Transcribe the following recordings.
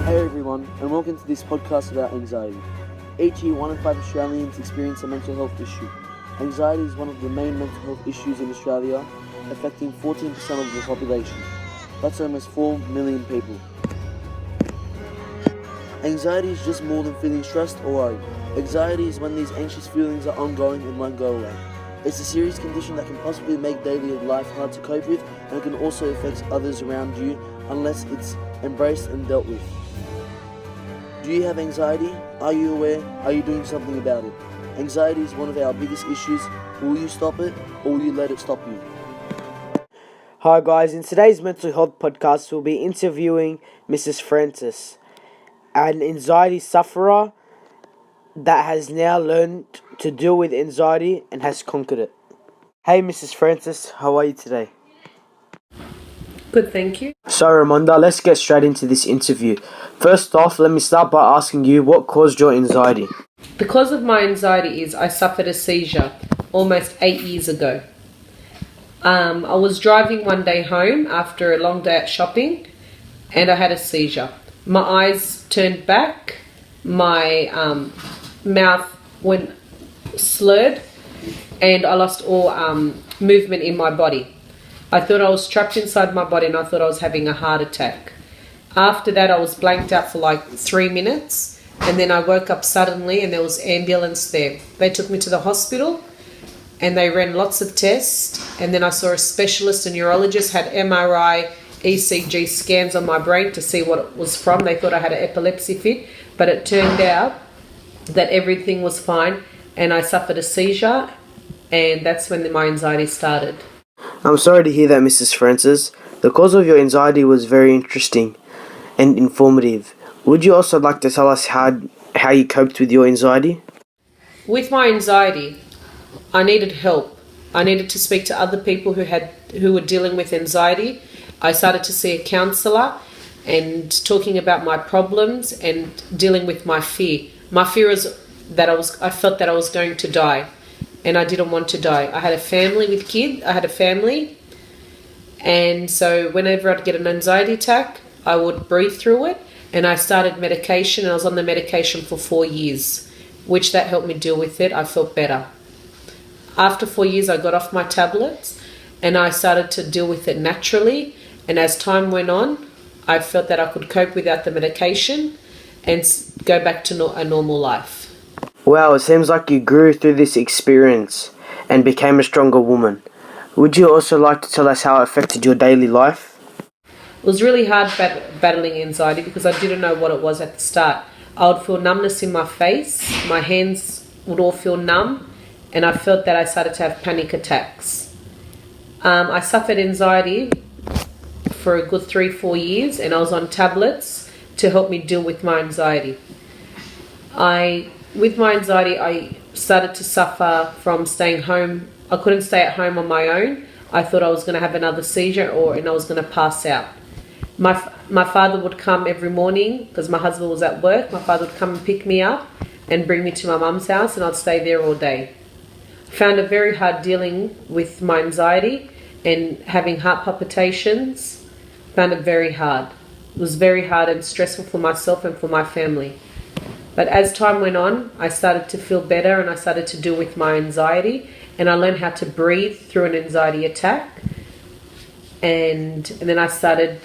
Hey everyone, and welcome to this podcast about anxiety. Each year, 1 in 5 Australians experience a mental health issue. Anxiety is one of the main mental health issues in Australia, affecting 14% of the population. That's almost 4 million people. Anxiety is just more than feeling stressed or worried. Anxiety is when these anxious feelings are ongoing and won't go away. It's a serious condition that can possibly make daily life hard to cope with, and it can also affect others around you unless it's embraced and dealt with. Do you have anxiety? Are you aware? Are you doing something about it? Anxiety is one of our biggest issues. Will you stop it, or will you let it stop you? Hi guys, in today's mental health podcast we'll be interviewing Mrs. Francis, an anxiety sufferer that has now learned to deal with anxiety and has conquered it. Hey Mrs. Francis, how are you today? Good, thank you. So Ramonda, let's get straight into this interview. First off, let me start by asking you what caused your anxiety. The cause of my anxiety is I suffered a seizure almost 8 years ago. I was driving one day home after a long day at shopping and I had a seizure. My eyes turned back, my mouth went slurred, and I lost all movement in my body. I thought I was trapped inside my body and I thought I was having a heart attack. After that, I was blanked out for like 3 minutes, and then I woke up suddenly and there was ambulance there. They took me to the hospital and they ran lots of tests, and then I saw a specialist, a neurologist, had MRI, ECG scans on my brain to see what it was from. They thought I had an epilepsy fit, but it turned out that everything was fine and I suffered a seizure, and that's when my anxiety started. I'm sorry to hear that, Mrs. Francis. The cause of your anxiety was very interesting and informative. Would you also like to tell us how you coped with your anxiety? With my anxiety, I needed help. I needed to speak to other people who were dealing with anxiety. I started to see a counsellor and talking about my problems and dealing with my fear. My fear is that I felt that I was going to die, and I didn't want to die. I had a family with kids. I had a family, and so whenever I'd get an anxiety attack, I would breathe through it, and I started medication, and I was on the medication for 4 years, which that helped me deal with it. I felt better. After 4 years, I got off my tablets, and I started to deal with it naturally, and as time went on, I felt that I could cope without the medication and go back to a normal life. Wow, it seems like you grew through this experience and became a stronger woman. Would you also like to tell us how it affected your daily life? It was really hard battling anxiety because I didn't know what it was at the start. I would feel numbness in my face, my hands would all feel numb, and I felt that I started to have panic attacks. I suffered anxiety for a good 3-4 years, and I was on tablets to help me deal with my anxiety. With my anxiety, I started to suffer from staying home. I couldn't stay at home on my own. I thought I was going to have another seizure and I was going to pass out. My father would come every morning because my husband was at work. My father would come and pick me up and bring me to my mum's house, and I'd stay there all day. I found it very hard dealing with my anxiety and having heart palpitations. Found it very hard. It was very hard and stressful for myself and for my family. But as time went on, I started to feel better and I started to deal with my anxiety, and I learned how to breathe through an anxiety attack, and then I started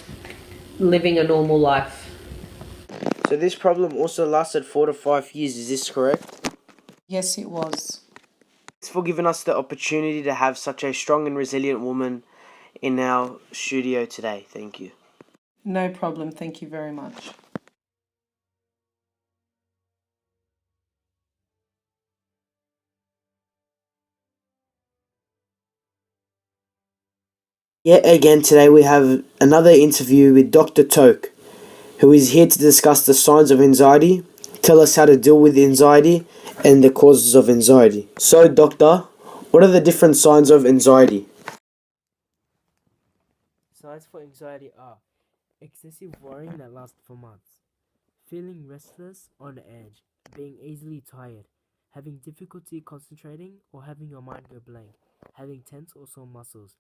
living a normal life. So this problem also lasted 4 to 5 years, is this correct? Yes, it was. Thanks for giving us the opportunity to have such a strong and resilient woman in our studio today. Thank you. No problem. Thank you very much. Yet again today we have another interview with Dr. Toke, who is here to discuss the signs of anxiety, tell us how to deal with anxiety and the causes of anxiety. So doctor, what are the different signs of anxiety? Signs for anxiety are excessive worrying that lasts for months, feeling restless, on edge, being easily tired, having difficulty concentrating or having your mind go blank, having tense or sore muscles,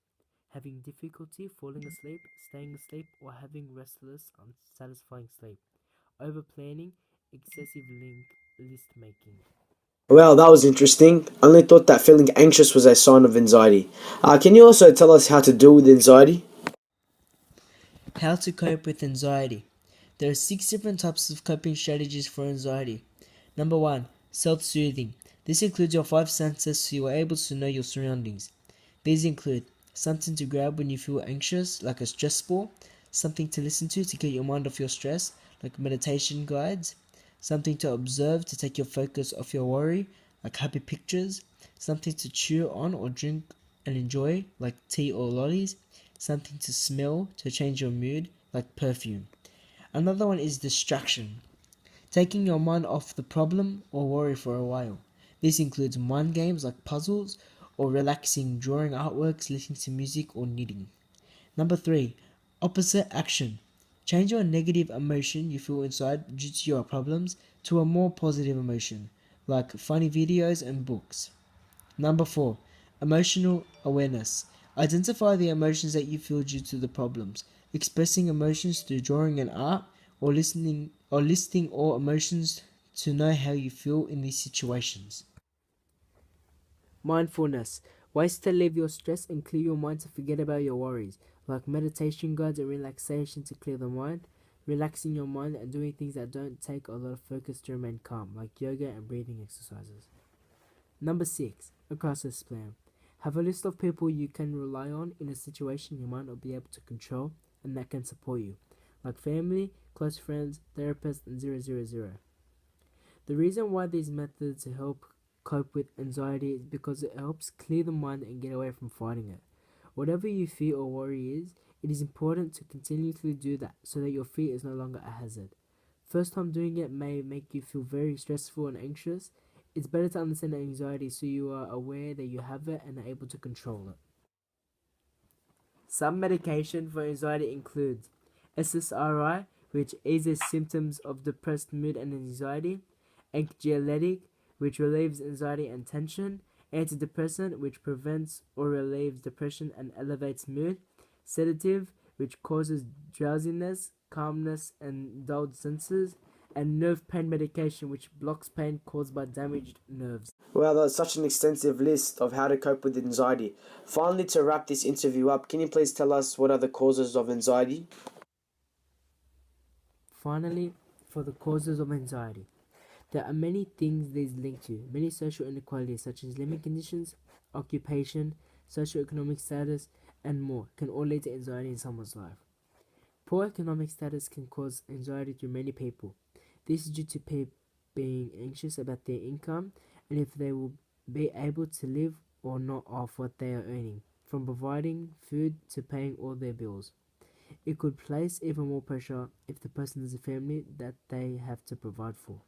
having difficulty falling asleep, staying asleep, or having restless, unsatisfying sleep, over planning, excessive list making. Well, that was interesting. I only thought that feeling anxious was a sign of anxiety. Can you also tell us how to deal with anxiety? How to cope with anxiety. There are 6 different types of coping strategies for anxiety. Number 1, self-soothing. This includes your 5 senses so you are able to know your surroundings. These include something to grab when you feel anxious, like a stress ball, something to listen to get your mind off your stress, like meditation guides, something to observe to take your focus off your worry, like happy pictures, something to chew on or drink and enjoy, like tea or lollies, something to smell to change your mood, like perfume. Another one is distraction, taking your mind off the problem or worry for a while. This includes mind games like puzzles or relaxing drawing artworks, listening to music, or knitting. Number 3, opposite action. Change your negative emotion you feel inside due to your problems to a more positive emotion, like funny videos and books. Number 4, emotional awareness. Identify the emotions that you feel due to the problems. Expressing emotions through drawing and art, or listing all emotions to know how you feel in these situations. Mindfulness. Ways to leave your stress and clear your mind to forget about your worries, like meditation guides and relaxation to clear the mind, relaxing your mind and doing things that don't take a lot of focus to remain calm, like yoga and breathing exercises. Number 6, a crisis plan. Have a list of people you can rely on in a situation you might not be able to control and that can support you, like family, close friends, therapists, and 000. The reason why these methods help cope with anxiety is because it helps clear the mind and get away from fighting it. Whatever you fear or worry is, it is important to continuously do that so that your fear is no longer a hazard. First time doing it may make you feel very stressful and anxious. It's better to understand anxiety so you are aware that you have it and are able to control it. Some medication for anxiety includes SSRI, which eases symptoms of depressed mood and anxiety, anxiolytic, which relieves anxiety and tension, antidepressant, which prevents or relieves depression and elevates mood, sedative, which causes drowsiness, calmness, and dulled senses, and nerve pain medication, which blocks pain caused by damaged nerves. Well, that's such an extensive list of how to cope with anxiety. Finally, to wrap this interview up, can you please tell us what are the causes of anxiety? Finally, for the causes of anxiety. There are many things these link to. Many social inequalities such as living conditions, occupation, socioeconomic status, and more can all lead to anxiety in someone's life. Poor economic status can cause anxiety to many people. This is due to people being anxious about their income and if they will be able to live or not off what they are earning, from providing food to paying all their bills. It could place even more pressure if the person has a family that they have to provide for.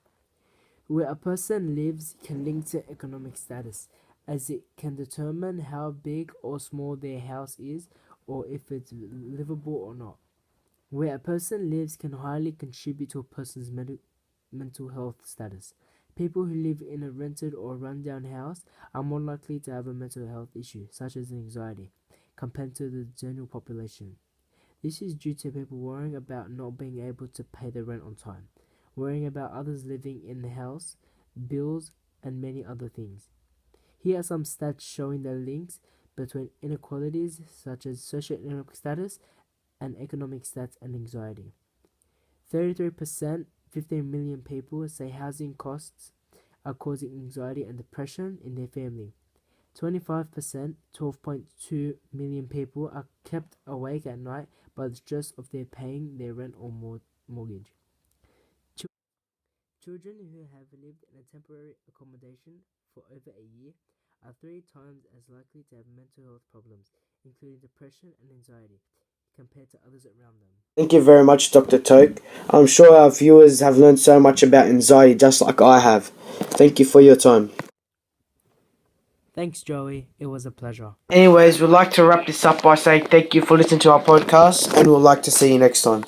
Where a person lives can link to economic status, as it can determine how big or small their house is or if it's livable or not. Where a person lives can highly contribute to a person's mental health status. People who live in a rented or run-down house are more likely to have a mental health issue, such as anxiety, compared to the general population. This is due to people worrying about not being able to pay the rent on time, worrying about others living in the house, bills, and many other things. Here are some stats showing the links between inequalities such as socioeconomic status and economic stats and anxiety. 33%, 15 million people say housing costs are causing anxiety and depression in their family. 25%, 12.2 million people are kept awake at night by the stress of their paying their rent or mortgage. Children who have lived in a temporary accommodation for over a year are 3 times as likely to have mental health problems, including depression and anxiety, compared to others around them. Thank you very much, Dr. Toke. I'm sure our viewers have learned so much about anxiety just like I have. Thank you for your time. Thanks, Joey. It was a pleasure. Anyways, we'd like to wrap this up by saying thank you for listening to our podcast and we'd like to see you next time.